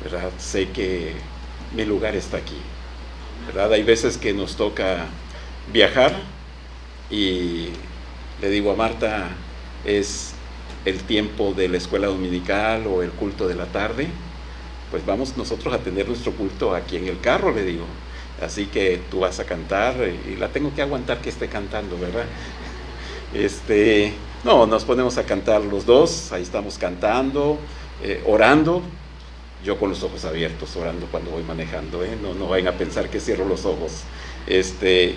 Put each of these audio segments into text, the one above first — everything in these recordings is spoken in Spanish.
¿verdad? Sé que mi lugar está aquí, ¿verdad? Hay veces que nos toca viajar y le digo a Marta, es el tiempo de la escuela dominical o el culto de la tarde, pues vamos nosotros a tener nuestro culto aquí en el carro, le digo. Así que tú vas a cantar y la tengo que aguantar que esté cantando, ¿verdad? No, nos ponemos a cantar los dos, ahí estamos cantando, orando, yo con los ojos abiertos, orando cuando voy manejando, no vayan a pensar que cierro los ojos.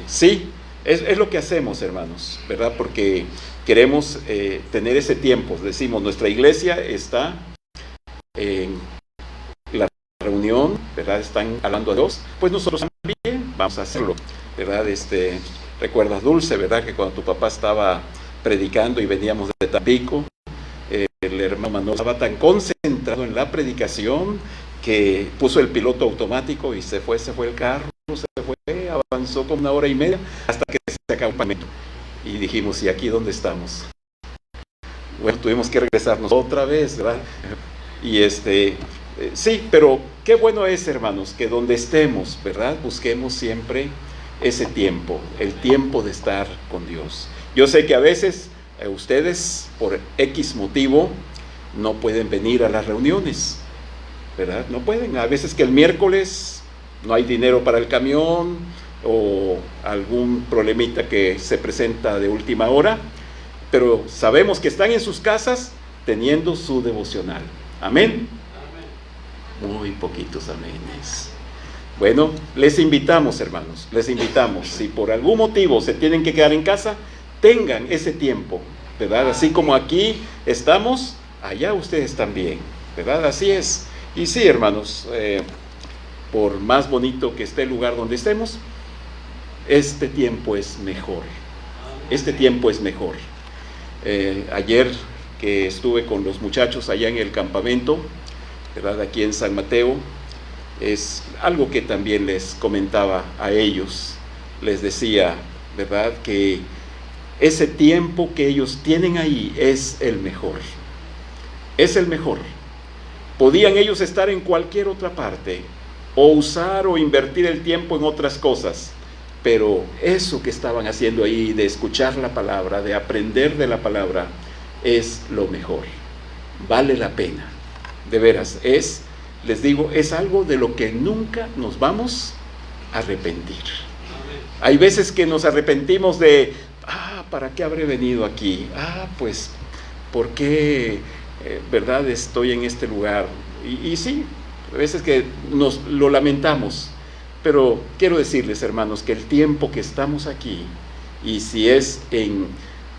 Sí, es lo que hacemos, hermanos, ¿verdad? Porque queremos tener ese tiempo. Decimos, nuestra iglesia está en la reunión, ¿verdad? Están hablando a Dios, pues nosotros también vamos a hacerlo, ¿verdad? Recuerdas, Dulce, ¿verdad? Que cuando tu papá estaba predicando y veníamos de Tampico, el hermano Manuel estaba tan concentrado en la predicación que puso el piloto automático y se fue el carro, avanzó como 1 hora y media hasta que se acabó el pavimento. Y dijimos, ¿y aquí dónde estamos? Bueno, tuvimos que regresarnos otra vez, ¿verdad? Y sí, pero qué bueno es, hermanos, que donde estemos, ¿verdad? Busquemos siempre ese tiempo, el tiempo de estar con Dios. Yo sé que a veces ustedes, por X motivo, no pueden venir a las reuniones, ¿verdad? No pueden. A veces que el miércoles no hay dinero para el camión o algún problemita que se presenta de última hora, pero sabemos que están en sus casas teniendo su devocional. Amén. Muy poquitos amenes. Bueno, les invitamos, hermanos, les invitamos. Si por algún motivo se tienen que quedar en casa, tengan ese tiempo, ¿verdad? Así como aquí estamos, allá ustedes también, ¿verdad? Así es. Y sí, hermanos, por más bonito que esté el lugar donde estemos, este tiempo es mejor. Este tiempo es mejor. Ayer que estuve con los muchachos allá en el campamento, ¿verdad? Aquí en San Mateo, es algo que también les comentaba a ellos. Les decía, ¿verdad? Que ese tiempo que ellos tienen ahí es el mejor. Es el mejor. Podían ellos estar en cualquier otra parte, o usar o invertir el tiempo en otras cosas, pero eso que estaban haciendo ahí, de escuchar la palabra, de aprender de la palabra, es lo mejor. Vale la pena. De veras, les digo, es algo de lo que nunca nos vamos a arrepentir. Hay veces que nos arrepentimos de, ¿para qué habré venido aquí? Pues, ¿por qué, verdad, estoy en este lugar? Y sí, a veces que nos lo lamentamos, pero quiero decirles, hermanos, que el tiempo que estamos aquí, y si es en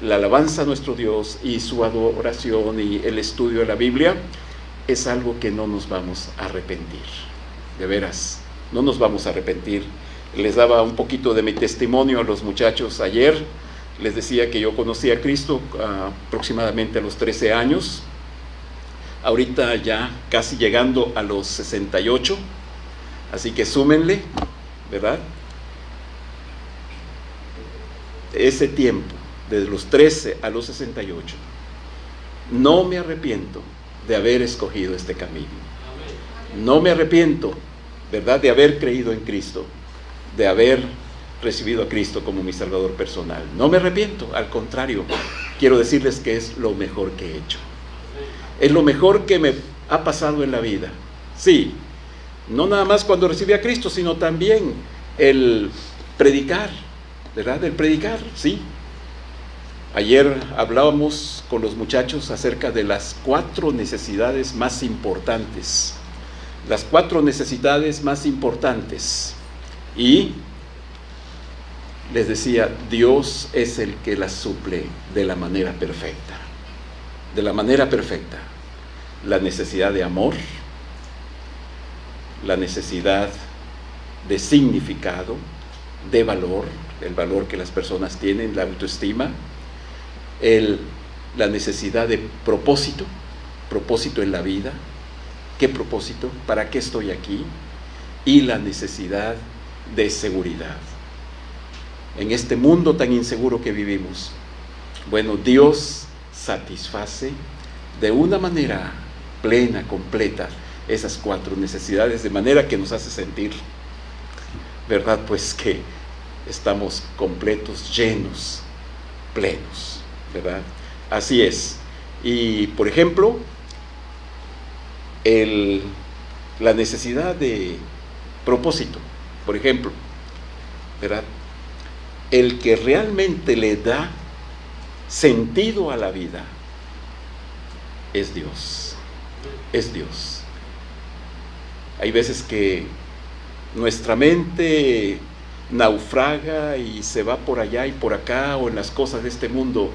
la alabanza a nuestro Dios y su adoración y el estudio de la Biblia, es algo que no nos vamos a arrepentir. De veras, no nos vamos a arrepentir. Les daba un poquito de mi testimonio a los muchachos ayer. Les decía que yo conocí a Cristo aproximadamente a los 13 años. Ahorita ya casi llegando a los 68. Así que súmenle, ¿verdad? Ese tiempo, desde los 13 a los 68. No me arrepiento de haber escogido este camino. No me arrepiento, ¿verdad?, de haber creído en Cristo, de haber recibido a Cristo como mi Salvador personal. No me arrepiento, al contrario, quiero decirles que es lo mejor que he hecho. Es lo mejor que me ha pasado en la vida. Sí, no nada más cuando recibí a Cristo, sino también el predicar, ¿verdad? El predicar, sí. Ayer hablábamos con los muchachos acerca de las 4 necesidades más importantes. Las 4 necesidades más importantes. Y les decía, Dios es el que las suple de la manera perfecta. De la manera perfecta. La necesidad de amor, la necesidad de significado, de valor, el valor que las personas tienen, la autoestima, la necesidad de propósito en la vida. ¿Qué propósito? ¿Para qué estoy aquí? Y la necesidad de seguridad. En este mundo tan inseguro que vivimos, bueno, Dios satisface de una manera plena, completa, esas 4 necesidades, de manera que nos hace sentir, ¿verdad? Pues que estamos completos, llenos, plenos, ¿verdad? Así es. Y, por ejemplo, la necesidad de propósito, por ejemplo, ¿verdad? El que realmente le da sentido a la vida es Dios. Es Dios. Hay veces que nuestra mente naufraga y se va por allá y por acá o en las cosas de este mundo,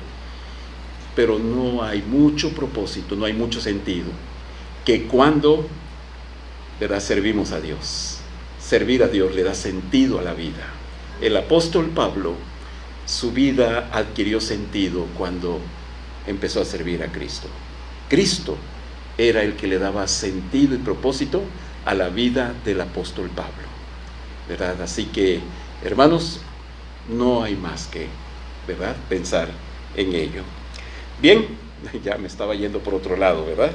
pero no hay mucho propósito, no hay mucho sentido, que cuando, ¿verdad?, servimos a Dios. Servir a Dios le da sentido a la vida. El apóstol Pablo, su vida adquirió sentido cuando empezó a servir a Cristo. Cristo era el que le daba sentido y propósito a la vida del apóstol Pablo, ¿verdad? Así que, hermanos, no hay más que, ¿verdad?, pensar en ello. Bien, ya me estaba yendo por otro lado, ¿verdad?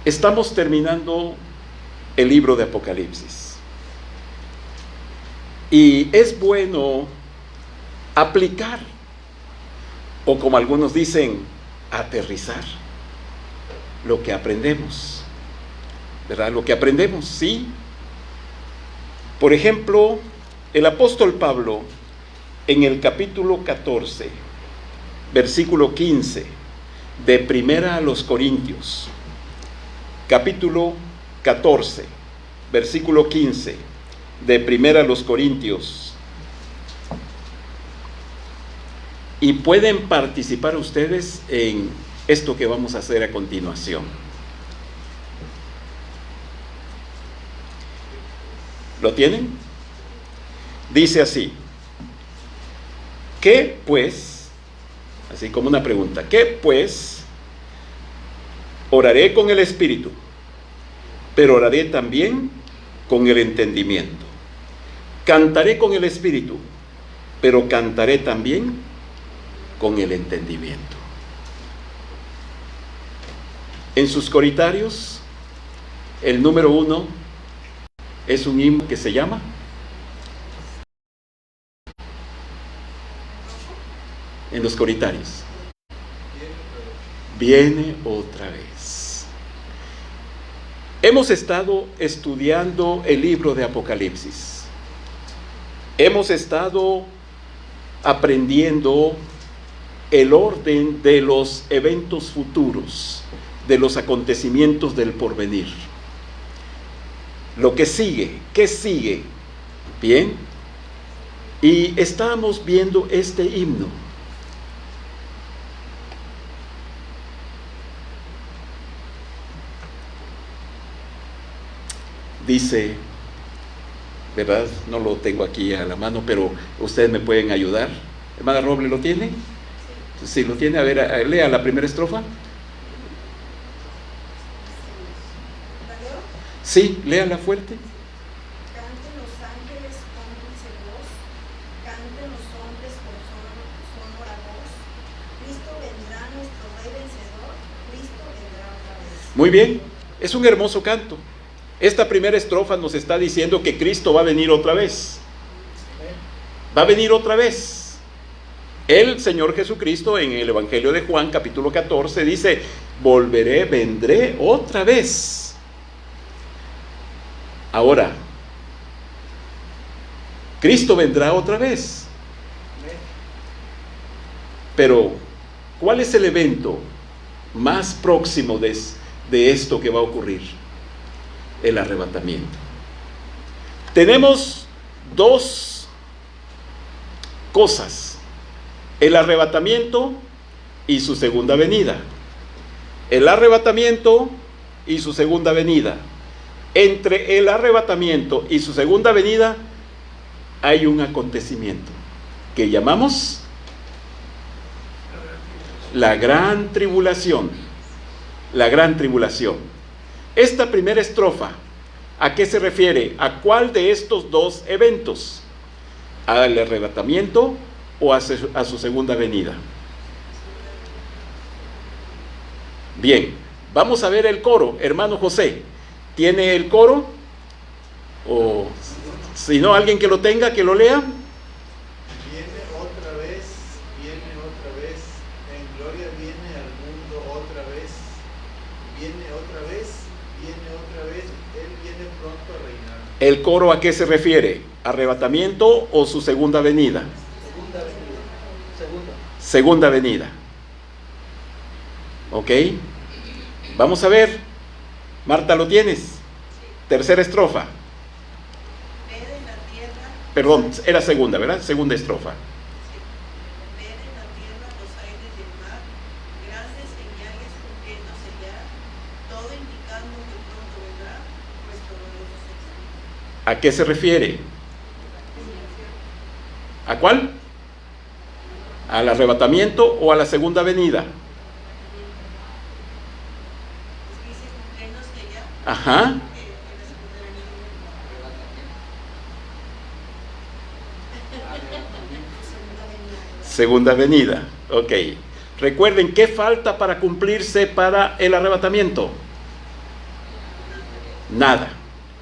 Estamos terminando el libro de Apocalipsis. Y es bueno aplicar, o como algunos dicen, aterrizar lo que aprendemos, ¿verdad? Lo que aprendemos, sí. Por ejemplo, el apóstol Pablo, en el capítulo 14, versículo 15, de Primera a los Corintios, capítulo 14, versículo 15, de Primera a los Corintios. Y pueden participar ustedes en esto que vamos a hacer a continuación. ¿Lo tienen? Dice así: ¿qué pues? Así como una pregunta. ¿Qué pues? Oraré con el espíritu, pero oraré también con el entendimiento. Cantaré con el espíritu, pero cantaré también con el entendimiento. En sus coritarios, el número 1 es un himno que se llama en los coritarios, viene otra vez. Hemos estado estudiando el libro de Apocalipsis. Hemos estado aprendiendo el orden de los eventos futuros, de los acontecimientos del porvenir. Lo que sigue, ¿qué sigue? Bien, y estamos viendo este himno. Dice, ¿verdad? No lo tengo aquí a la mano, pero ustedes me pueden ayudar. Hermana Roble, ¿lo tiene? Sí, lo tiene. A ver, lea la primera estrofa. Sí, léala fuerte. Canten los ángeles con dulce voz, canten los hombres con sonora voz. Cristo vendrá, nuestro Rey vencedor, Cristo vendrá otra vez. Muy bien, es un hermoso canto. Esta primera estrofa nos está diciendo que Cristo va a venir otra vez. Va a venir otra vez. El Señor Jesucristo en el Evangelio de Juan, capítulo 14, dice: volveré, vendré otra vez. Ahora, Cristo vendrá otra vez. Pero, ¿cuál es el evento más próximo de esto que va a ocurrir? El arrebatamiento. Tenemos dos cosas: el arrebatamiento y su segunda venida. El arrebatamiento y su segunda venida. Entre el arrebatamiento y su segunda venida hay un acontecimiento que llamamos la gran tribulación. La gran tribulación. Esta primera estrofa, ¿a qué se refiere? ¿A cuál de estos dos eventos? ¿Al arrebatamiento o a su segunda venida? Bien, vamos a ver el coro. Hermano José, ¿tiene el coro? O si no, alguien que lo tenga, que lo lea. Viene otra vez, en gloria viene al mundo otra vez, viene otra vez, Él viene pronto a reinar. ¿El coro a qué se refiere? ¿Arrebatamiento o su segunda venida? Segunda venida. Segunda venida. ¿Ok? Vamos a ver. Marta, ¿lo tienes? Tercera estrofa. Ver en la tierra. Perdón, era segunda, ¿verdad? Segunda estrofa. Ver en la tierra los aires del mar, grandes señales cumpliéndose ya, todo indicando que pronto vendrá nuestro glorioso Señor. ¿A qué se refiere? ¿A cuál? ¿Al arrebatamiento o a la segunda venida? Dice cumpliéndose ya, Ajá. en la segunda venida. Segunda venida. Ok. Recuerden, ¿qué falta para cumplirse para el arrebatamiento? Nada.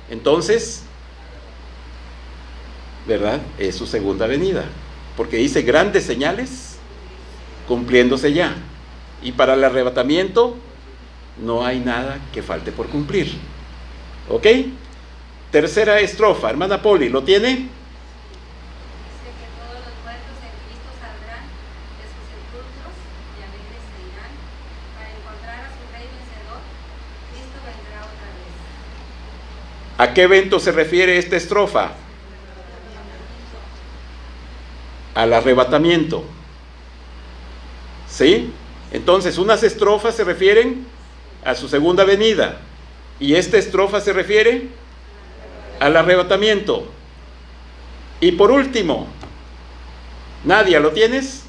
Entonces, ¿verdad? Es su segunda venida. Porque dice grandes señales cumpliéndose ya. Y para el arrebatamiento no hay nada que falte por cumplir. ¿Ok? Tercera estrofa. Hermana Poli, ¿lo tiene? Dice que todos los muertos en Cristo saldrán de sus sepulcros y alegres se irán para encontrar a su Rey vencedor. Cristo vendrá otra vez. ¿A qué evento se refiere esta estrofa? Al arrebatamiento. ¿Sí? Entonces, unas estrofas se refieren a su segunda venida y esta estrofa se refiere al arrebatamiento. Y por último, Nadia, ¿lo tienes?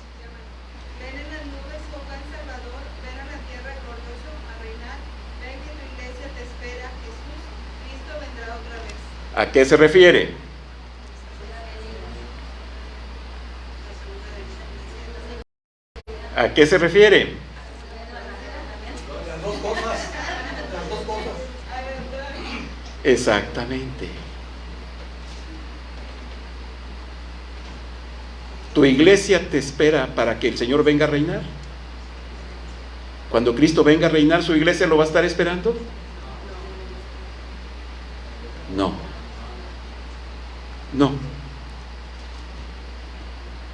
Ven en las nubes, oh gran Salvador, ven a la tierra glorioso a reinar, ven que tu iglesia te espera, Jesús, Cristo vendrá otra vez. ¿A qué se refiere? ¿A qué se refiere? Las dos cosas. Las dos cosas. Exactamente. ¿Tu iglesia te espera para que el Señor venga a reinar? Cuando Cristo venga a reinar, ¿su iglesia lo va a estar esperando? No. No.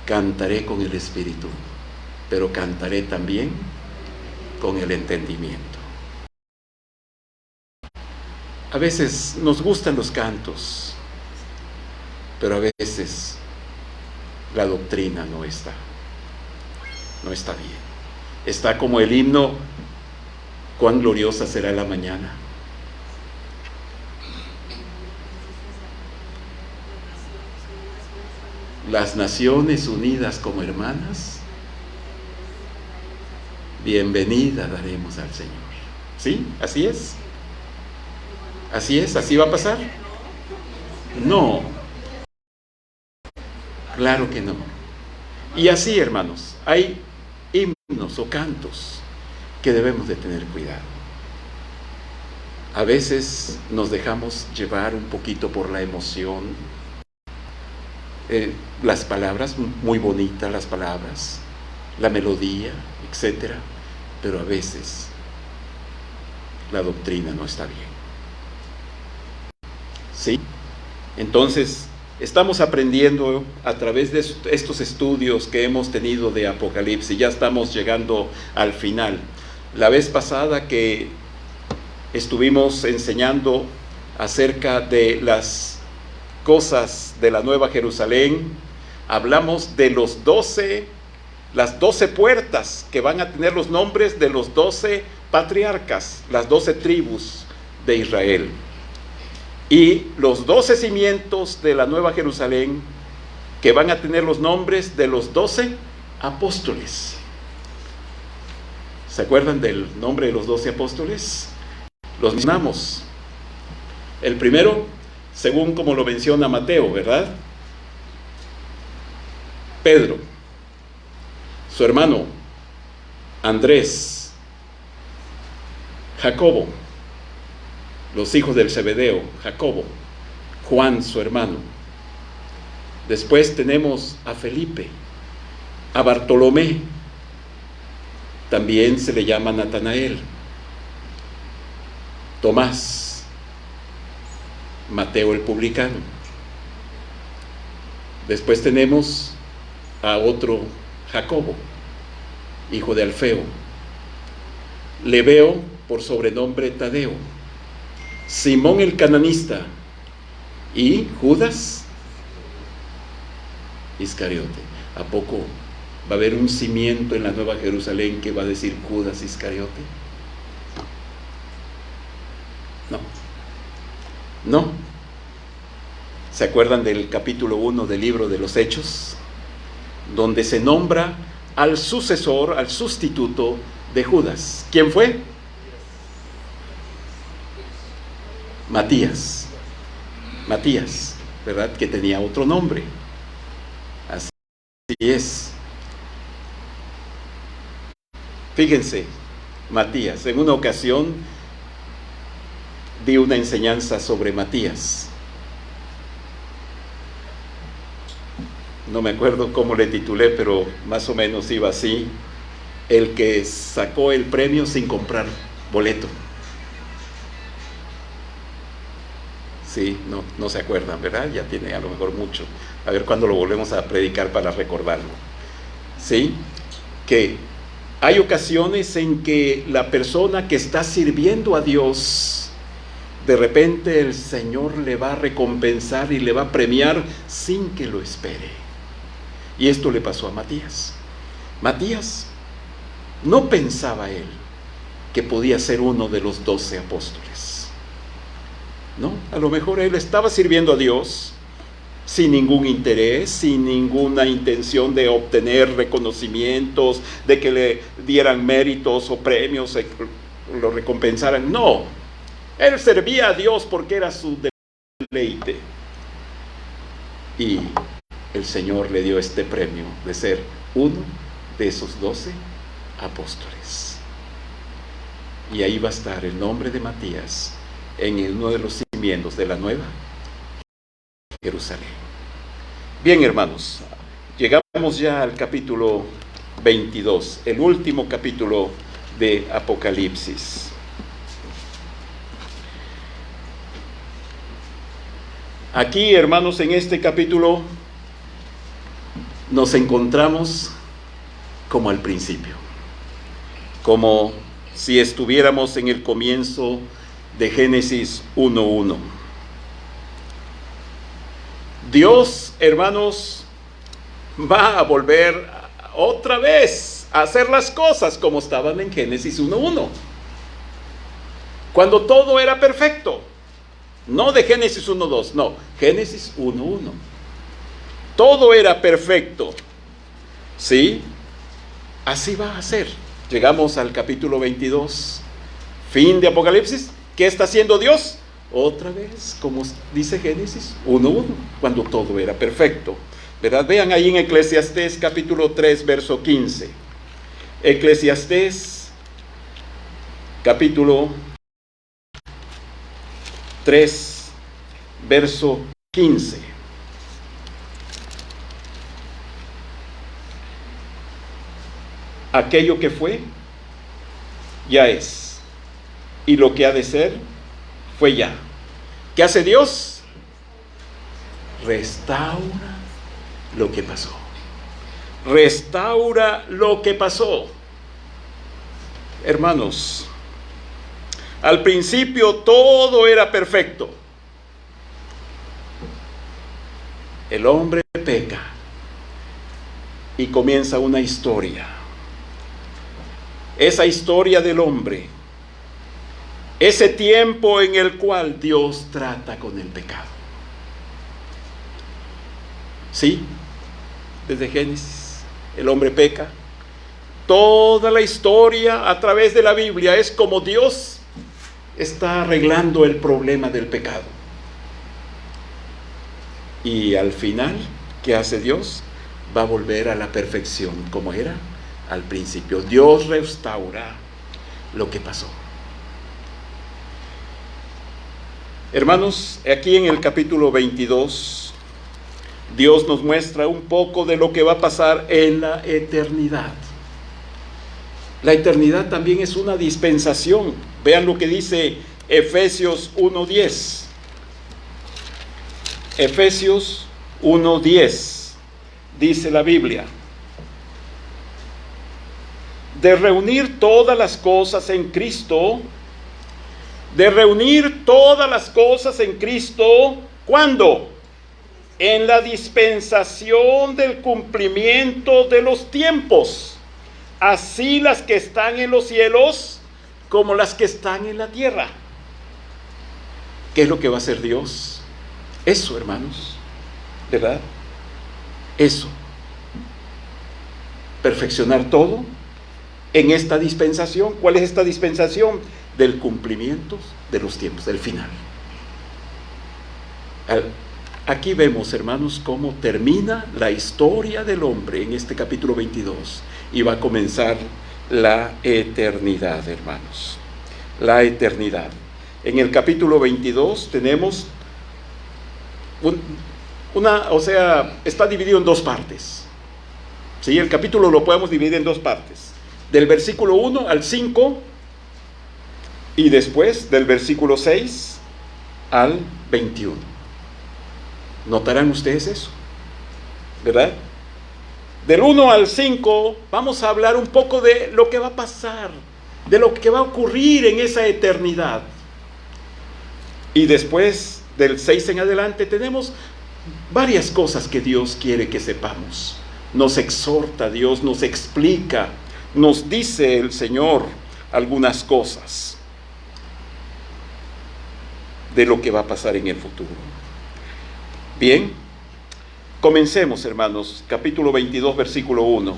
Cantaré con el Espíritu, pero cantaré también con el entendimiento. A veces nos gustan los cantos, pero a veces la doctrina no está bien. Está como el himno, cuán gloriosa será la mañana. Las naciones unidas como hermanas, bienvenida daremos al Señor. ¿Sí? ¿Así es? ¿Así es? ¿Así va a pasar? No. Claro que no. Y así, hermanos, hay himnos o cantos que debemos de tener cuidado. A veces nos dejamos llevar un poquito por la emoción. Las palabras, muy bonitas las palabras, la melodía, etcétera, pero a veces la doctrina no está bien. ¿Sí? Entonces, estamos aprendiendo a través de estos estudios que hemos tenido de Apocalipsis. Ya estamos llegando al final. La vez pasada que estuvimos enseñando acerca de las cosas de la Nueva Jerusalén, hablamos de las 12 puertas que van a tener los nombres de los 12 patriarcas, las 12 tribus de Israel. Y los 12 cimientos de la Nueva Jerusalén que van a tener los nombres de los 12 apóstoles. ¿Se acuerdan del nombre de los 12 apóstoles? Los mencionamos. El primero, según como lo menciona Mateo, ¿verdad? Pedro, su hermano Andrés, Jacobo, los hijos del Zebedeo, Jacobo, Juan su hermano. Después tenemos a Felipe, a Bartolomé, también se le llama Natanael, Tomás, Mateo el publicano. Después tenemos a otro Jacobo, hijo de Alfeo, Lebeo, por sobrenombre Tadeo, Simón el cananista y Judas Iscariote. ¿A poco va a haber un cimiento en la Nueva Jerusalén que va a decir Judas Iscariote? No. ¿Se acuerdan del capítulo 1 del libro de los Hechos? Donde se nombra al sucesor, al sustituto de Judas. ¿Quién fue? Matías, ¿verdad? Que tenía otro nombre. Así es. Fíjense, Matías, en una ocasión di una enseñanza sobre Matías. No me acuerdo cómo le titulé, pero más o menos iba así: el que sacó el premio sin comprar boleto. Sí, no se acuerdan, ¿verdad? Ya tiene a lo mejor mucho. A ver cuándo lo volvemos a predicar para recordarlo. ¿Sí? Que hay ocasiones en que la persona que está sirviendo a Dios, de repente el Señor le va a recompensar y le va a premiar sin que lo espere. Y esto le pasó a Matías. Matías no pensaba él que podía ser uno de los 12 apóstoles. ¿No? A lo mejor él estaba sirviendo a Dios sin ningún interés, sin ninguna intención de obtener reconocimientos, de que le dieran méritos o premios, lo recompensaran. No, él servía a Dios porque era su deleite. Y el Señor le dio este premio de ser uno de esos 12 apóstoles. Y ahí va a estar el nombre de Matías en uno de los cimientos de la Nueva Jerusalén. Bien, hermanos, llegamos ya al capítulo 22, el último capítulo de Apocalipsis. Aquí, hermanos, en este capítulo nos encontramos como al principio, como si estuviéramos en el comienzo de Génesis 1:1. Dios, hermanos, va a volver otra vez a hacer las cosas como estaban en Génesis 1:1, cuando todo era perfecto. No de Génesis 1:2, no, Génesis 1:1. Todo era perfecto. ¿Sí? Así va a ser. Llegamos al capítulo 22, fin de Apocalipsis. ¿Qué está haciendo Dios? Otra vez, como dice Génesis 1:1, cuando todo era perfecto, ¿verdad? Vean ahí en Eclesiastés capítulo 3, verso 15. Eclesiastés capítulo 3, verso 15. Aquello que fue, ya es. Y lo que ha de ser, fue ya. ¿Qué hace Dios? Restaura lo que pasó. Restaura lo que pasó. Hermanos, al principio todo era perfecto. El hombre peca y comienza una historia. Esa historia del hombre, ese tiempo en el cual Dios trata con el pecado. Sí, desde Génesis, el hombre peca. Toda la historia a través de la Biblia es como Dios está arreglando el problema del pecado. Y al final, ¿qué hace Dios? Va a volver a la perfección como era al principio. Dios restaura lo que pasó. Hermanos, aquí en el capítulo 22, Dios nos muestra un poco de lo que va a pasar en la eternidad. La eternidad también es una dispensación. Vean lo que dice Efesios 1:10. Efesios 1:10 dice la Biblia: de reunir todas las cosas en Cristo, ¿cuándo? En la dispensación del cumplimiento de los tiempos, así las que están en los cielos como las que están en la tierra. ¿Qué es lo que va a hacer Dios? Eso, hermanos, ¿verdad? Eso. Perfeccionar todo en esta dispensación. ¿Cuál es esta dispensación? Del cumplimiento de los tiempos, del final. Aquí vemos, hermanos, cómo termina la historia del hombre en este capítulo 22 y va a comenzar la eternidad, hermanos. La eternidad. En el capítulo 22 tenemos está dividido en dos partes. ¿Sí? El capítulo lo podemos dividir en dos partes. Del versículo 1 al 5 y después del versículo 6 al 21. ¿Notarán ustedes eso? ¿Verdad? Del 1 al 5 vamos a hablar un poco de lo que va a pasar, de lo que va a ocurrir en esa eternidad. Y después del 6 en adelante tenemos varias cosas que Dios quiere que sepamos. Nos exhorta Dios, nos explica, nos dice el Señor algunas cosas de lo que va a pasar en el futuro. Bien, comencemos, hermanos. Capítulo 22, versículo 1.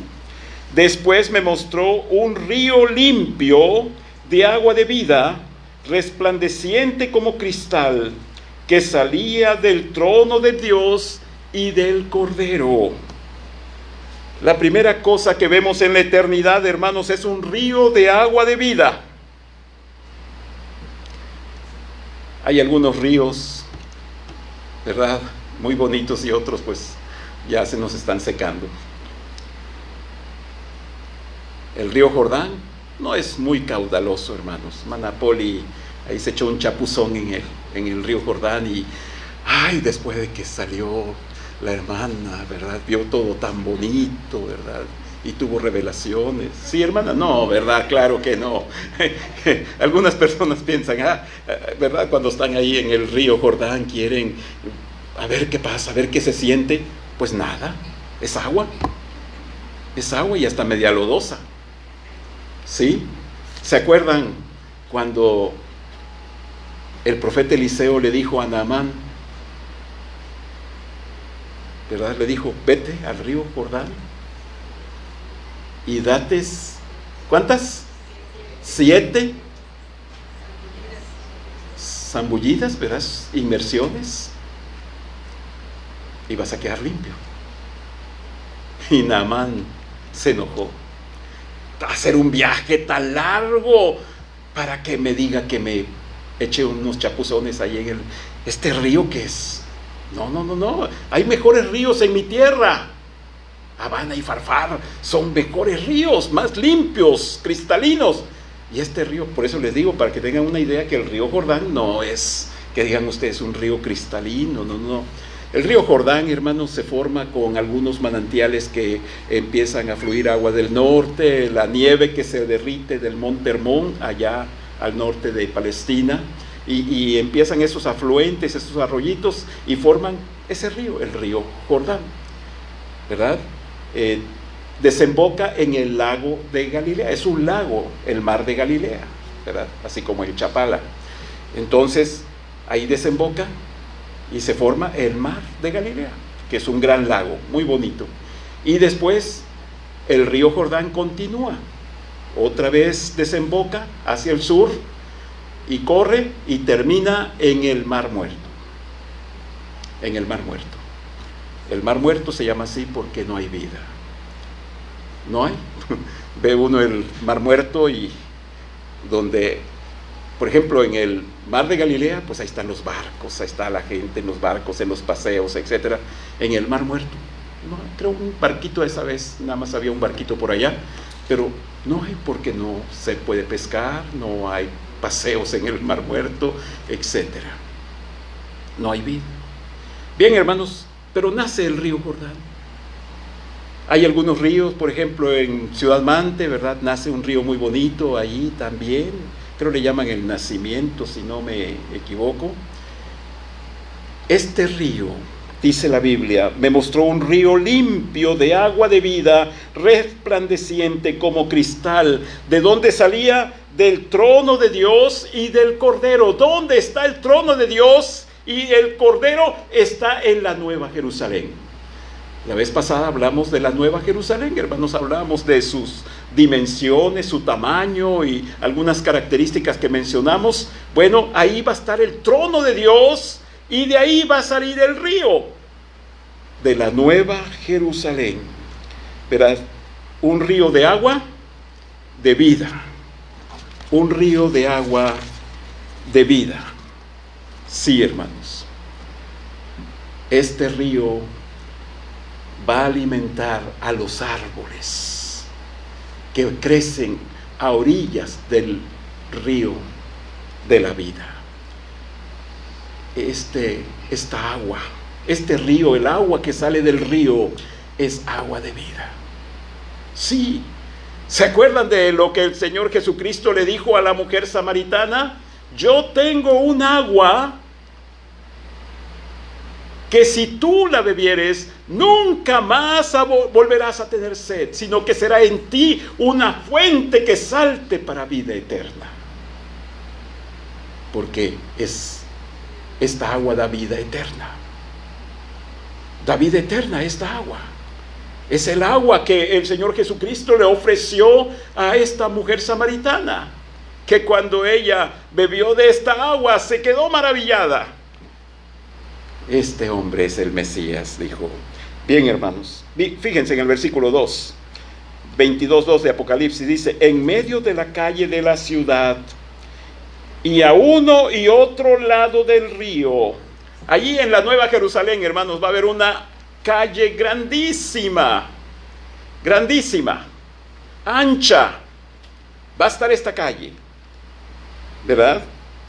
Después me mostró un río limpio de agua de vida, resplandeciente como cristal, que salía del trono de Dios y del Cordero. La primera cosa que vemos en la eternidad, hermanos, es un río de agua de vida. Hay algunos ríos, ¿verdad?, muy bonitos, y otros pues ya se nos están secando. El río Jordán no es muy caudaloso, hermanos. Manapoli ahí se echó un chapuzón en el río Jordán y después de que salió la hermana, ¿verdad?, vio todo tan bonito, ¿verdad?, y tuvo revelaciones. Sí, hermana, no, ¿verdad? Claro que no. Algunas personas piensan, ¿verdad?, cuando están ahí en el río Jordán quieren a ver qué pasa, a ver qué se siente. Pues nada, es agua y hasta media lodosa. ¿Sí? ¿Se acuerdan cuando el profeta Eliseo le dijo a Naamán, ¿verdad?, le dijo, vete al río Jordán y date, ¿cuántas? 7 zambullidas, ¿verdad?, inmersiones, y vas a quedar limpio. Y Naamán se enojó. Hacer un viaje tan largo para que me diga que me eche unos chapuzones ahí en este río que es. No, hay mejores ríos en mi tierra. Habana y Farfar son mejores ríos, más limpios, cristalinos. Y este río, por eso les digo, para que tengan una idea, que el río Jordán no es, que digan ustedes, un río cristalino, no. El río Jordán, hermanos, se forma con algunos manantiales que empiezan a fluir agua del norte, la nieve que se derrite del monte Hermón, allá al norte de Palestina, y empiezan esos afluentes, esos arroyitos, y forman ese río, el río Jordán, ¿verdad? Desemboca en el lago de Galilea. Es un lago, el mar de Galilea, ¿verdad?, así como el Chapala. Entonces ahí desemboca y se forma el mar de Galilea, que es un gran lago, muy bonito. Y después el río Jordán continúa, otra vez desemboca hacia el sur y corre y termina en el Mar Muerto. En el Mar Muerto. El Mar Muerto se llama así porque no hay vida. No hay. Ve uno el Mar Muerto y donde Por ejemplo, en el mar de Galilea, pues ahí están los barcos, ahí está la gente en los barcos, en los paseos, etc. En el mar muerto, no, creo un barquito esa vez, nada más había un barquito por allá, pero no hay, porque no se puede pescar, no hay paseos en el mar muerto, etc. No hay vida. Bien, hermanos, pero nace el río Jordán. Hay algunos ríos, por ejemplo, en Ciudad Mante, ¿verdad? Nace un río muy bonito ahí también. Creo le llaman el Nacimiento, si no me equivoco. Este río, dice la Biblia, me mostró un río limpio de agua de vida, resplandeciente como cristal, de donde salía del trono de Dios y del Cordero. ¿Dónde está el trono de Dios y el Cordero? Está en la Nueva Jerusalén. La vez pasada hablamos de la Nueva Jerusalén, hermanos, hablamos de sus dimensiones, su tamaño y algunas características que mencionamos. Bueno, ahí va a estar el trono de Dios y de ahí va a salir el río de la Nueva Jerusalén. Verás, un río de agua de vida, un río de agua de vida. Sí, hermanos, este río va a alimentar a los árboles que crecen a orillas del río de la vida. Esta agua, este río, el agua que sale del río es agua de vida. Sí, ¿se acuerdan de lo que el Señor Jesucristo le dijo a la mujer samaritana? Yo tengo un agua que si tú la bebieres, nunca más volverás a tener sed, sino que será en ti una fuente que salte para vida eterna. Porque esta agua da vida eterna. Da vida eterna esta agua. Es el agua que el Señor Jesucristo le ofreció a esta mujer samaritana, que cuando ella bebió de esta agua se quedó maravillada. Este hombre es el Mesías, dijo. Bien, hermanos, fíjense en el versículo 2, 22:2 de Apocalipsis, dice: en medio de la calle de la ciudad y a uno y otro lado del río. Allí en la Nueva Jerusalén, hermanos, va a haber una calle grandísima, grandísima, ancha. Va a estar esta calle, ¿verdad?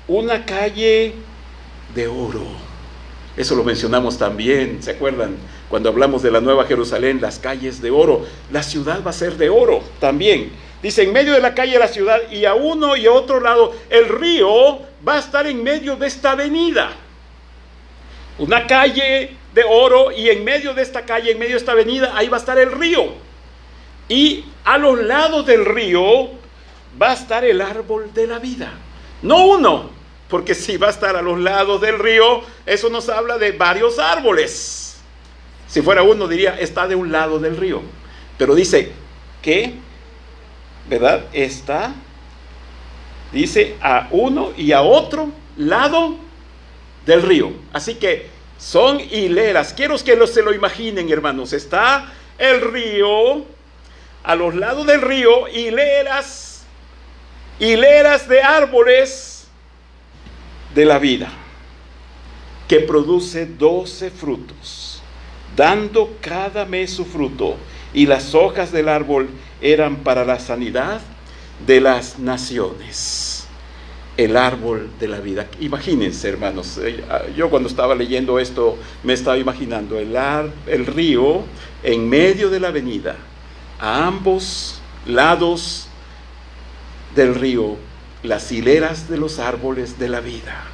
Una calle de oro. Eso lo mencionamos también, ¿se acuerdan? Cuando hablamos de la Nueva Jerusalén, las calles de oro. La ciudad va a ser de oro también. Dice, en medio de la calle de la ciudad y a uno y a otro lado, el río va a estar en medio de esta avenida. Una calle de oro y en medio de esta calle, en medio de esta avenida, ahí va a estar el río. Y a los lados del río va a estar el árbol de la vida. No uno, porque si va a estar a los lados del río, eso nos habla de varios árboles. Si fuera uno, diría, está de un lado del río. Pero dice que, ¿verdad? Está, dice, a uno y a otro lado del río. Así que son hileras. Quiero que se lo imaginen, hermanos. Está el río, a los lados del río, hileras de árboles de la vida, que produce 12 frutos, dando cada mes su fruto, y las hojas del árbol eran para la sanidad de las naciones. El árbol de la vida. Imagínense, hermanos, yo cuando estaba leyendo esto me estaba imaginando el río en medio de la avenida, a ambos lados del río las hileras de los árboles de la vida,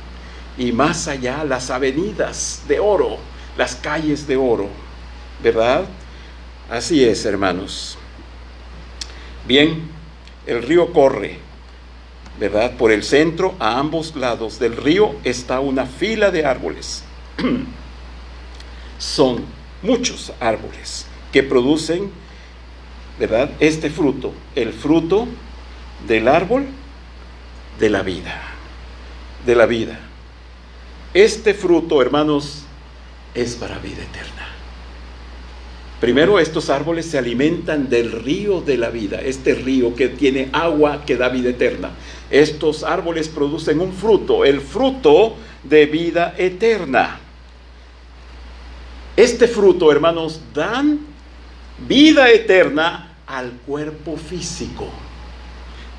y más allá las avenidas de oro, las calles de oro, ¿verdad? Así es, hermanos. Bien, el río corre, ¿verdad? Por el centro, a ambos lados del río, está una fila de árboles. Son muchos árboles que producen, ¿verdad?, este fruto, el fruto del árbol de la vida, de la vida. Este fruto, hermanos, es para vida eterna. Primero, estos árboles se alimentan del río de la vida, este río que tiene agua que da vida eterna. Estos árboles producen un fruto, el fruto de vida eterna. Este fruto, hermanos, dan vida eterna al cuerpo físico.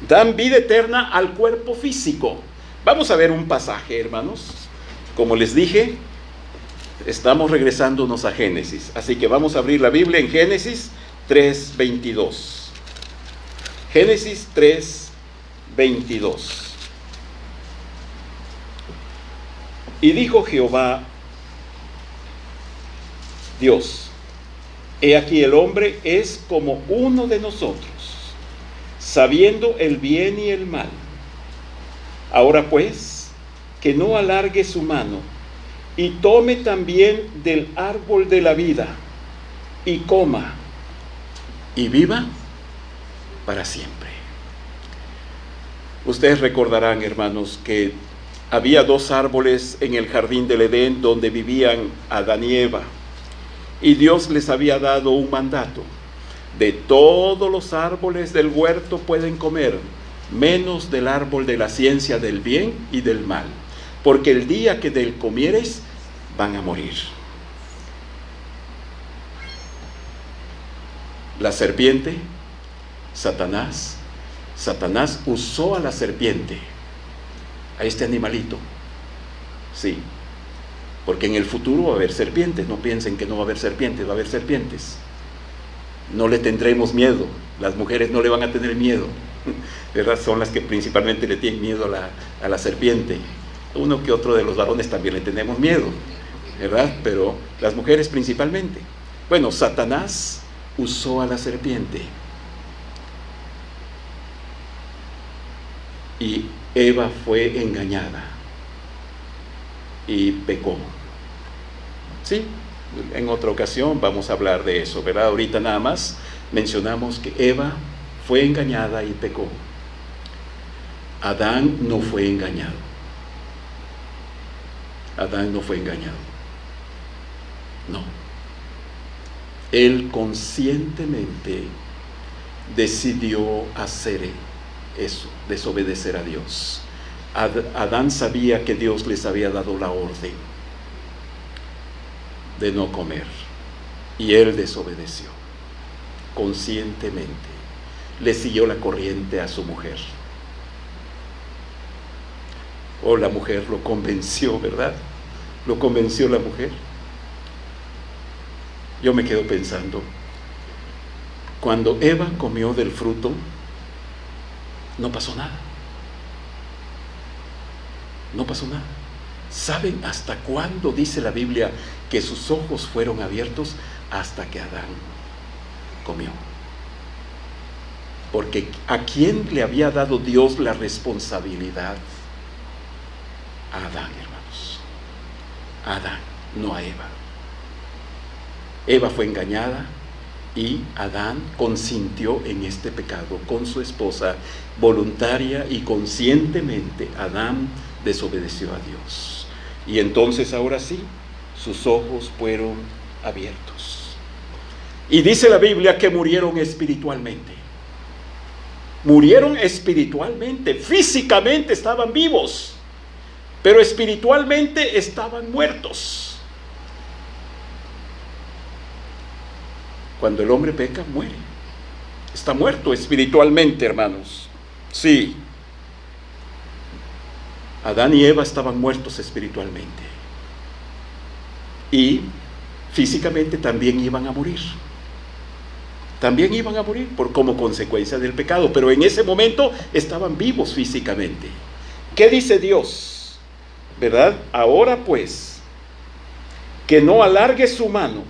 Dan vida eterna al cuerpo físico. Vamos a ver un pasaje, hermanos. Como les dije, estamos regresándonos a Génesis. Así que vamos a abrir la Biblia en Génesis 3:22. Génesis 3:22. Y dijo Jehová Dios: he aquí el hombre es como uno de nosotros, sabiendo el bien y el mal. Ahora pues, que no alargue su mano, y tome también del árbol de la vida, y coma, y viva para siempre. Ustedes recordarán, hermanos, que había 2 árboles en el jardín del Edén donde vivían Adán y Eva. Y Dios les había dado un mandato: de todos los árboles del huerto pueden comer, menos del árbol de la ciencia del bien y del mal, porque el día que de él comieres, van a morir. La serpiente, Satanás usó a la serpiente, a este animalito, sí, porque en el futuro va a haber serpientes. No piensen que no va a haber serpientes, va a haber serpientes. No le tendremos miedo, las mujeres no le van a tener miedo, ¿verdad? Son las que principalmente le tienen miedo a la serpiente. Uno que otro de los varones también le tenemos miedo, ¿verdad? Pero las mujeres principalmente. Bueno, Satanás usó a la serpiente. Y Eva fue engañada y pecó. Sí, en otra ocasión vamos a hablar de eso, ¿verdad? Ahorita nada más mencionamos que Eva fue engañada y pecó. Adán no fue engañado. Adán no fue engañado. No. Él conscientemente decidió hacer eso, desobedecer a Dios. Adán sabía que Dios les había dado la orden de no comer, y él desobedeció conscientemente. Le siguió la corriente a su mujer. O la mujer lo convenció, ¿verdad? Lo convenció la mujer. Yo me quedo pensando, cuando Eva comió del fruto, no pasó nada. No pasó nada. ¿Saben hasta cuándo dice la Biblia que sus ojos fueron abiertos? Hasta que Adán comió. Porque ¿a quién le había dado Dios la responsabilidad? A Adán, hermanos. A Adán, no a Eva. Eva fue engañada y Adán consintió en este pecado con su esposa. Voluntaria y conscientemente Adán desobedeció a Dios. Y entonces ahora sí, sus ojos fueron abiertos. Y dice la Biblia que murieron espiritualmente. Murieron espiritualmente. Físicamente estaban vivos, pero espiritualmente estaban muertos. Cuando el hombre peca, muere. Está muerto espiritualmente, hermanos. Sí. Adán y Eva estaban muertos espiritualmente. Y físicamente también iban a morir. También iban a morir como consecuencia del pecado. Pero en ese momento estaban vivos físicamente. ¿Qué dice Dios? ¿Verdad? Ahora pues, que no alargue su mano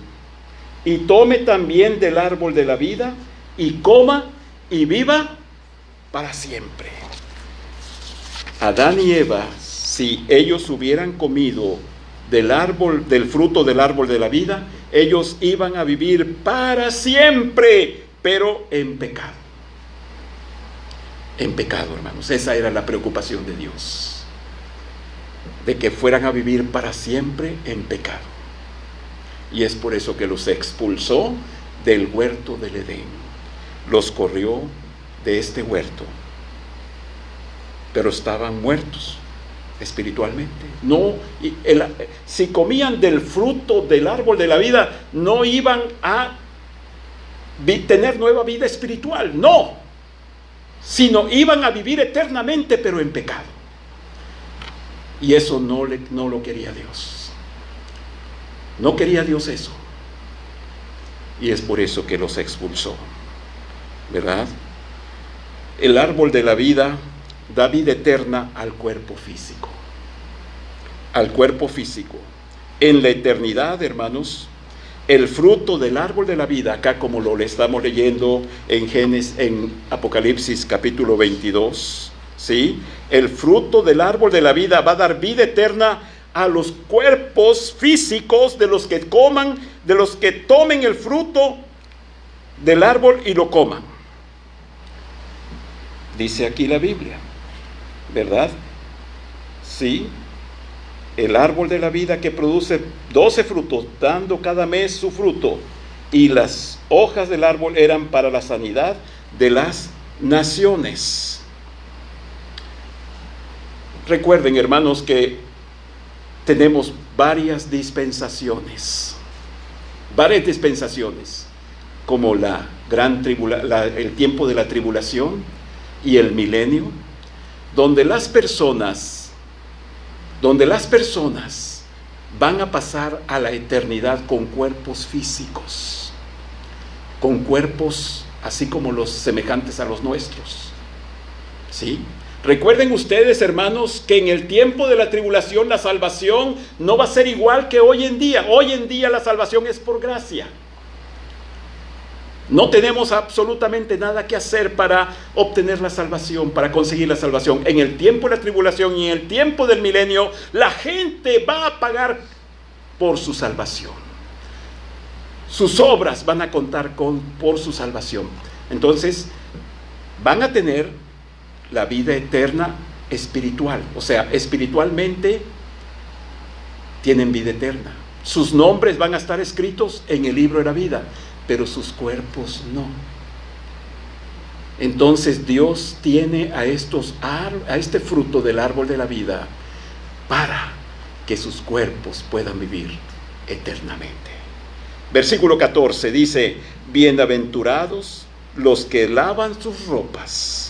y tome también del árbol de la vida y coma y viva para siempre. Adán y Eva, si ellos hubieran comido del fruto del árbol de la vida, ellos iban a vivir para siempre, pero en pecado. En pecado, hermanos. Esa era la preocupación de Dios, de que fueran a vivir para siempre en pecado. Y es por eso que los expulsó del huerto del Edén. Los corrió de este huerto, pero estaban muertos espiritualmente. No, si comían del fruto del árbol de la vida, no iban a tener nueva vida espiritual, no, sino iban a vivir eternamente, pero en pecado. Y eso no lo quería Dios. No quería Dios eso. Y es por eso que los expulsó, ¿verdad? El árbol de la vida da vida eterna al cuerpo físico. Al cuerpo físico. En la eternidad, hermanos, el fruto del árbol de la vida, acá como lo estamos leyendo en Apocalipsis capítulo 22, ¿sí? El fruto del árbol de la vida va a dar vida eterna a los cuerpos físicos de los que coman, de los que tomen el fruto del árbol y lo coman. Dice aquí la Biblia, ¿verdad? Sí, el árbol de la vida que produce 12 frutos, dando cada mes su fruto, y las hojas del árbol eran para la sanidad de las naciones. Recuerden, hermanos, que tenemos varias dispensaciones, como el tiempo de la tribulación y el milenio, donde las personas van a pasar a la eternidad con cuerpos físicos, con cuerpos así como los semejantes a los nuestros, ¿sí? Recuerden ustedes, hermanos, que en el tiempo de la tribulación la salvación no va a ser igual que hoy en día. Hoy en día la salvación es por gracia. No tenemos absolutamente nada que hacer para obtener la salvación, para conseguir la salvación. En el tiempo de la tribulación y en el tiempo del milenio, la gente va a pagar por su salvación. Sus obras van a contar por su salvación. Entonces, van a tener la vida eterna espiritual. O sea, espiritualmente tienen vida eterna. Sus nombres van a estar escritos en el libro de la vida, pero sus cuerpos no. Entonces Dios tiene a este fruto del árbol de la vida para que sus cuerpos puedan vivir eternamente. Versículo 14 dice: bienaventurados los que lavan sus ropas.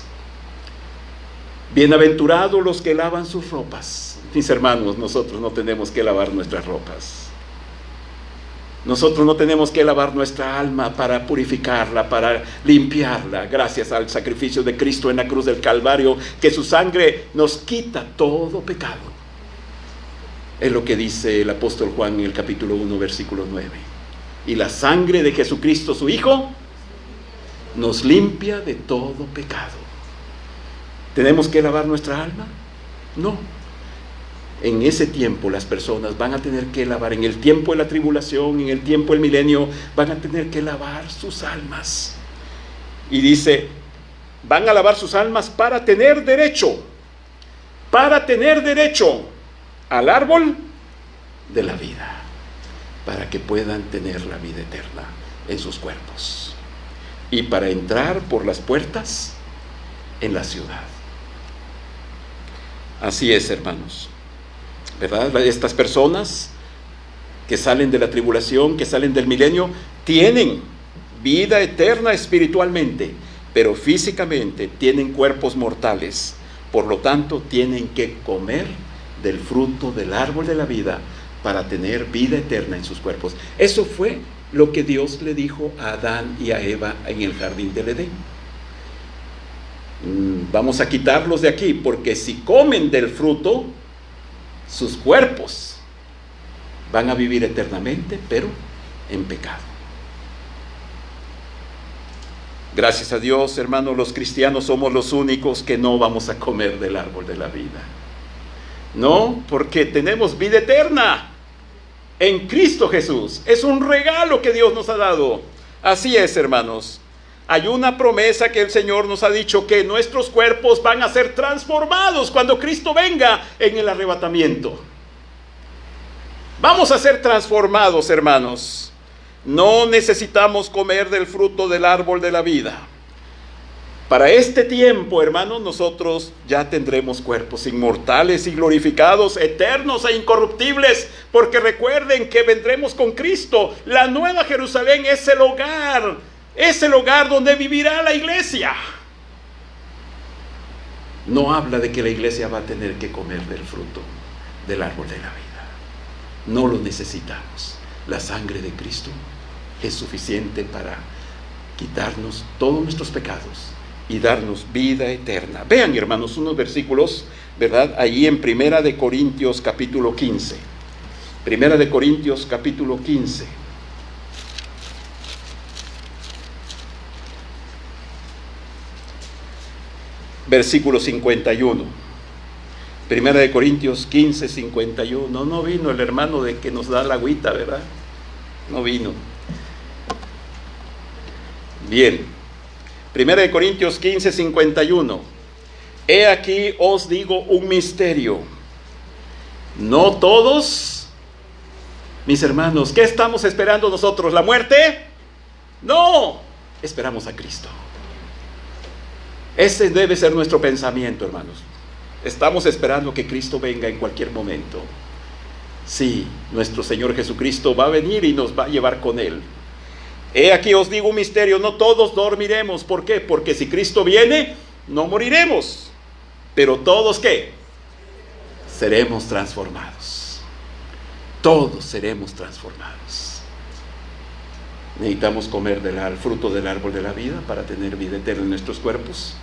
Bienaventurados los que lavan sus ropas. Mis hermanos, nosotros no tenemos que lavar nuestras ropas. Nosotros no tenemos que lavar nuestra alma para purificarla, para limpiarla, gracias al sacrificio de Cristo en la cruz del Calvario, que su sangre nos quita todo pecado. Es lo que dice el apóstol Juan en el capítulo 1, versículo 9. Y la sangre de Jesucristo, su Hijo, nos limpia de todo pecado. ¿Tenemos que lavar nuestra alma? No. En ese tiempo las personas van a tener que lavar, en el tiempo de la tribulación, en el tiempo del milenio, van a tener que lavar sus almas. Y dice, van a lavar sus almas para tener derecho al árbol de la vida, para que puedan tener la vida eterna en sus cuerpos y para entrar por las puertas en la ciudad. Así es, hermanos, ¿verdad? Estas personas que salen de la tribulación, que salen del milenio, tienen vida eterna espiritualmente, pero físicamente tienen cuerpos mortales. Por lo tanto, tienen que comer del fruto del árbol de la vida para tener vida eterna en sus cuerpos. Eso fue lo que Dios le dijo a Adán y a Eva en el jardín del Edén. Vamos a quitarlos de aquí, porque si comen del fruto, sus cuerpos van a vivir eternamente, pero en pecado. Gracias a Dios, hermanos, los cristianos somos los únicos que no vamos a comer del árbol de la vida. No, porque tenemos vida eterna en Cristo Jesús. Es un regalo que Dios nos ha dado. Así es, hermanos. Hay una promesa que el Señor nos ha dicho, que nuestros cuerpos van a ser transformados cuando Cristo venga en el arrebatamiento. Vamos a ser transformados, hermanos. No necesitamos comer del fruto del árbol de la vida. Para este tiempo, hermanos, nosotros ya tendremos cuerpos inmortales y glorificados, eternos e incorruptibles, porque recuerden que vendremos con Cristo. La nueva Jerusalén es el hogar donde vivirá la iglesia. No habla de que la iglesia va a tener que comer del fruto del árbol de la vida. No lo necesitamos. La sangre de Cristo es suficiente para quitarnos todos nuestros pecados y darnos vida eterna. Vean, hermanos, unos versículos, ¿verdad? Ahí en Primera de Corintios capítulo 15. Primera de Corintios capítulo 15. Versículo 51. Primera de Corintios 15, 51. No vino el hermano de que nos da la agüita, ¿verdad? No vino. Bien. Primera de Corintios 15, 51. He aquí os digo un misterio. No todos, mis hermanos, ¿qué estamos esperando nosotros? ¿La muerte? No, esperamos a Cristo. Ese debe ser nuestro pensamiento, hermanos. Estamos esperando que Cristo venga en cualquier momento. Sí, nuestro Señor Jesucristo va a venir y nos va a llevar con Él. He aquí os digo un misterio, no todos dormiremos. ¿Por qué? Porque si Cristo viene, no moriremos. Pero todos, ¿qué? Seremos transformados. Todos seremos transformados. ¿Necesitamos comer del fruto del árbol de la vida para tener vida eterna en nuestros cuerpos?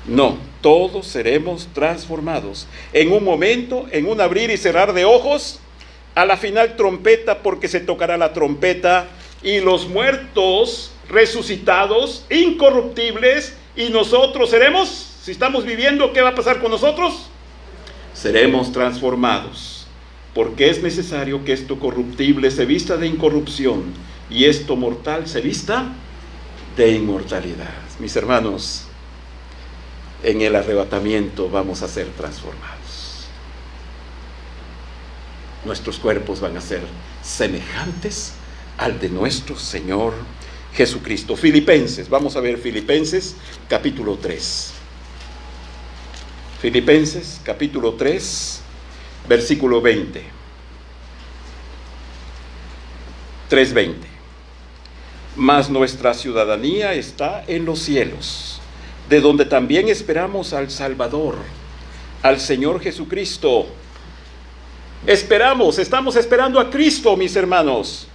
No, todos seremos transformados. En un momento, en un abrir y cerrar de ojos, a la final trompeta, porque se tocará la trompeta y los muertos resucitados, incorruptibles, y nosotros seremos, si estamos viviendo, ¿qué va a pasar con nosotros? Seremos transformados, porque es necesario que esto corruptible se vista de incorrupción y esto mortal se vista de inmortalidad. Mis hermanos, en el arrebatamiento vamos a ser transformados. Nuestros cuerpos van a ser semejantes al de nuestro Señor Jesucristo. Filipenses, vamos a ver Filipenses capítulo 3. Filipenses capítulo 3, versículo 20. 3:20. Mas nuestra ciudadanía está en los cielos, de donde también esperamos al Salvador, al Señor Jesucristo. Estamos esperando a Cristo, mis hermanos.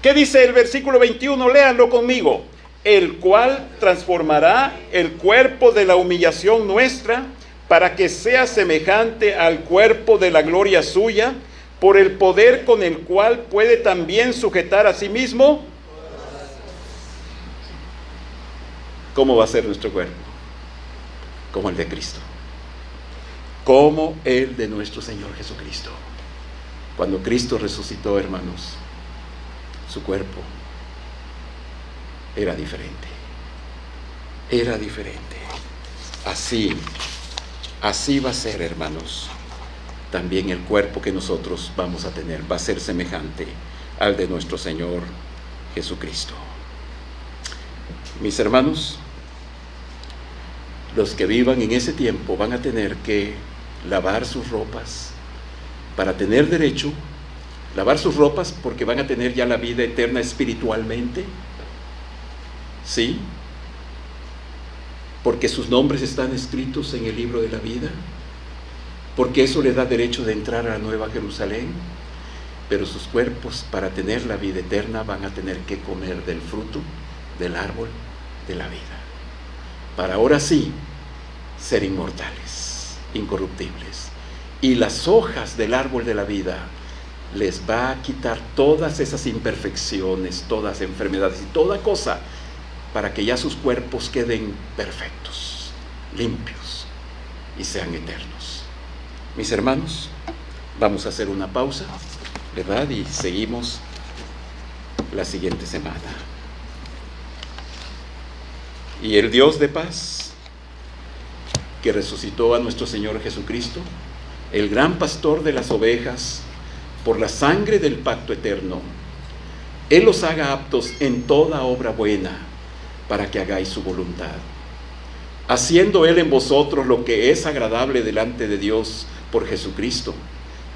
¿Qué dice el versículo 21? Léanlo conmigo. El cual transformará el cuerpo de la humillación nuestra para que sea semejante al cuerpo de la gloria suya, por el poder con el cual puede también sujetar a sí mismo. ¿Cómo va a ser nuestro cuerpo? Como el de Cristo. Como el de nuestro Señor Jesucristo. Cuando Cristo resucitó, hermanos, su cuerpo era diferente. Era diferente. Así va a ser, hermanos. También el cuerpo que nosotros vamos a tener va a ser semejante al de nuestro Señor Jesucristo. Mis hermanos, los que vivan en ese tiempo van a tener que lavar sus ropas para tener derecho, lavar sus ropas porque van a tener ya la vida eterna espiritualmente, ¿sí? Porque sus nombres están escritos en el libro de la vida, porque eso les da derecho de entrar a la Nueva Jerusalén, pero sus cuerpos para tener la vida eterna van a tener que comer del fruto del árbol de la vida, para ahora sí ser inmortales, incorruptibles. Y las hojas del árbol de la vida les va a quitar todas esas imperfecciones, todas enfermedades y toda cosa, para que ya sus cuerpos queden perfectos, limpios y sean eternos. Mis hermanos, vamos a hacer una pausa, ¿verdad? Y seguimos la siguiente semana. Y el Dios de paz, que resucitó a nuestro Señor Jesucristo, el gran pastor de las ovejas, por la sangre del pacto eterno, Él os haga aptos en toda obra buena, para que hagáis su voluntad, haciendo Él en vosotros lo que es agradable delante de Dios por Jesucristo,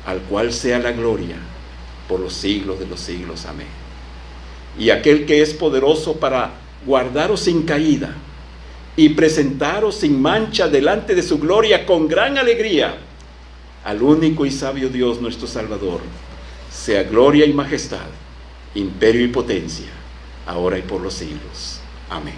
al cual sea la gloria por los siglos de los siglos. Amén. Y aquel que es poderoso para guardaros sin caída y presentaros sin mancha delante de su gloria con gran alegría, al único y sabio Dios nuestro Salvador, sea gloria y majestad, imperio y potencia, ahora y por los siglos. Amén.